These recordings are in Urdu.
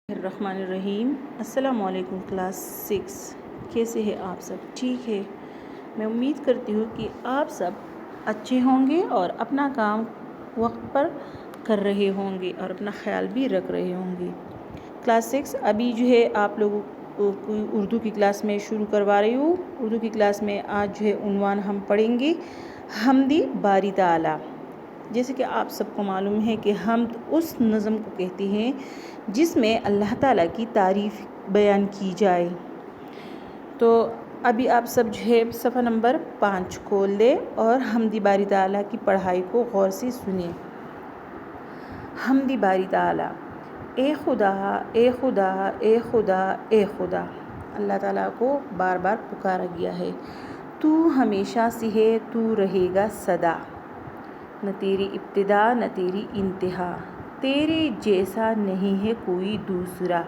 الرحمن الرحیم۔ السلام علیکم کلاس 6، کیسے ہیں آپ سب؟ ٹھیک ہے، میں امید کرتی ہوں کہ آپ سب اچھے ہوں گے اور اپنا کام وقت پر کر رہے ہوں گے اور اپنا خیال بھی رکھ رہے ہوں گے۔ کلاس 6 ابھی جو ہے آپ لوگوں کو اردو کی کلاس میں شروع کروا رہی ہوں۔ اردو کی کلاس میں آج جو ہے عنوان ہم پڑھیں گے حمد باری تعالیٰ۔ جیسے کہ آپ سب کو معلوم ہے کہ حمد اس نظم کو کہتے ہیں جس میں اللہ تعالیٰ کی تعریف بیان کی جائے۔ تو ابھی آپ سب جو ہے صفحہ نمبر 5 کھول لیں اور حمد باری تعالیٰ کی پڑھائی کو غور سے سنیں۔ حمد باری تعالیٰ، اے خدا اے خدا اے خدا اے خدا، اللہ تعالیٰ کو بار بار پکارا گیا ہے۔ تو ہمیشہ سے ہے، تو رہے گا سدا، نہ تیری ابتدا نہ تیری انتہا، تیرے جیسا نہیں ہے کوئی دوسرا،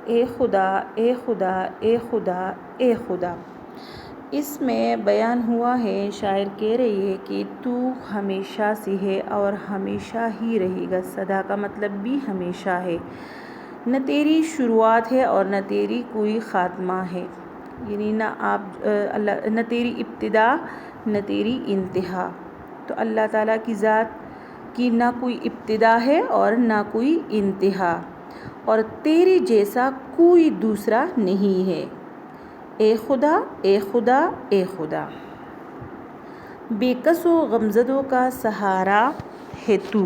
اے خدا اے خدا اے خدا اے خدا۔ اس میں بیان ہوا ہے، شاعر کہہ رہی ہے کہ تو ہمیشہ سے ہے اور ہمیشہ ہی رہے گا، سدا کا مطلب بھی ہمیشہ ہے، نہ تیری شروعات ہے اور نہ تیری کوئی خاتمہ ہے، یعنی نہ تیری ابتدا نہ تیری انتہا۔ تو اللہ تعالیٰ کی ذات کی نہ کوئی ابتدا ہے اور نہ کوئی انتہا، اور تیرے جیسا کوئی دوسرا نہیں ہے، اے خدا اے خدا اے خدا۔ بے کس و غمزدوں کا سہارا ہے تو،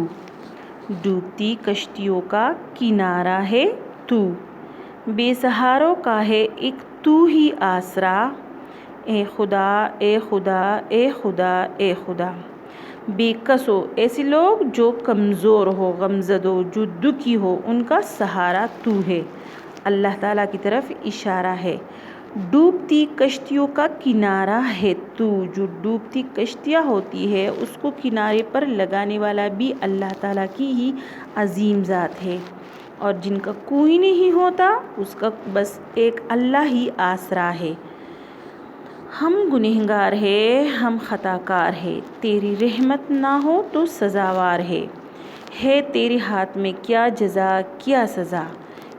ڈوبتی کشتیوں کا کنارہ ہے تو، بے سہاروں کا ہے ایک تو ہی آسرا، اے خدا اے خدا اے خدا اے خدا۔ بے کس و، ایسے لوگ جو کمزور ہو، غمزدوں جو دکھی ہو، ان کا سہارا تو ہے، اللہ تعالیٰ کی طرف اشارہ ہے۔ ڈوبتی کشتیوں کا کنارہ ہے تو، جو ڈوبتی کشتیاں ہوتی ہے اس کو کنارے پر لگانے والا بھی اللہ تعالیٰ کی ہی عظیم ذات ہے، اور جن کا کوئی نہیں ہوتا اس کا بس ایک اللہ ہی آسرا ہے۔ ہم گنہگار ہے ہم خطا کار ہے، تیری رحمت نہ ہو تو سزاوار ہے تیرے ہاتھ میں کیا جزا کیا سزا،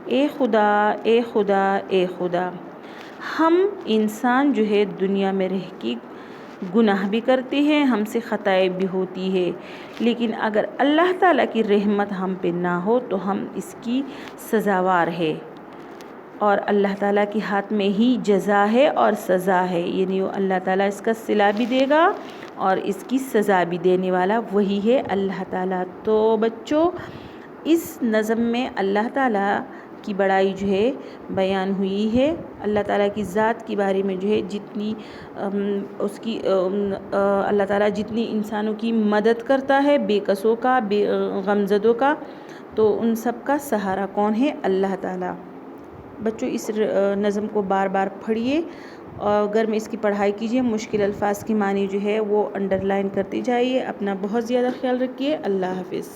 اے خدا اے خدا اے خدا۔ ہم انسان جو ہے دنیا میں رہ کے گناہ بھی کرتے ہیں، ہم سے خطائیں بھی ہوتی ہے، لیکن اگر اللہ تعالیٰ کی رحمت ہم پہ نہ ہو تو ہم اس کی سزاوار ہے، اور اللہ تعالیٰ کے ہاتھ میں ہی جزا ہے اور سزا ہے، یعنی وہ اللہ تعالیٰ اس کا صلہ بھی دے گا اور اس کی سزا بھی دینے والا وہی ہے اللہ تعالیٰ۔ تو بچوں، اس نظم میں اللہ تعالیٰ کی بڑائی جو ہے بیان ہوئی ہے، اللہ تعالیٰ کی ذات کے بارے میں جو ہے جتنی اللہ تعالیٰ جتنی انسانوں کی مدد کرتا ہے، بے کسوں کا بے غمزدوں کا، تو ان سب کا سہارا کون ہے؟ اللہ تعالیٰ۔ بچوں، اس نظم کو بار بار پڑھیے اور گھر میں اس کی پڑھائی کیجیے، مشکل الفاظ کی معنی جو ہے وہ انڈر لائن کرتے جائیے۔ اپنا بہت زیادہ خیال رکھیے، اللہ حافظ۔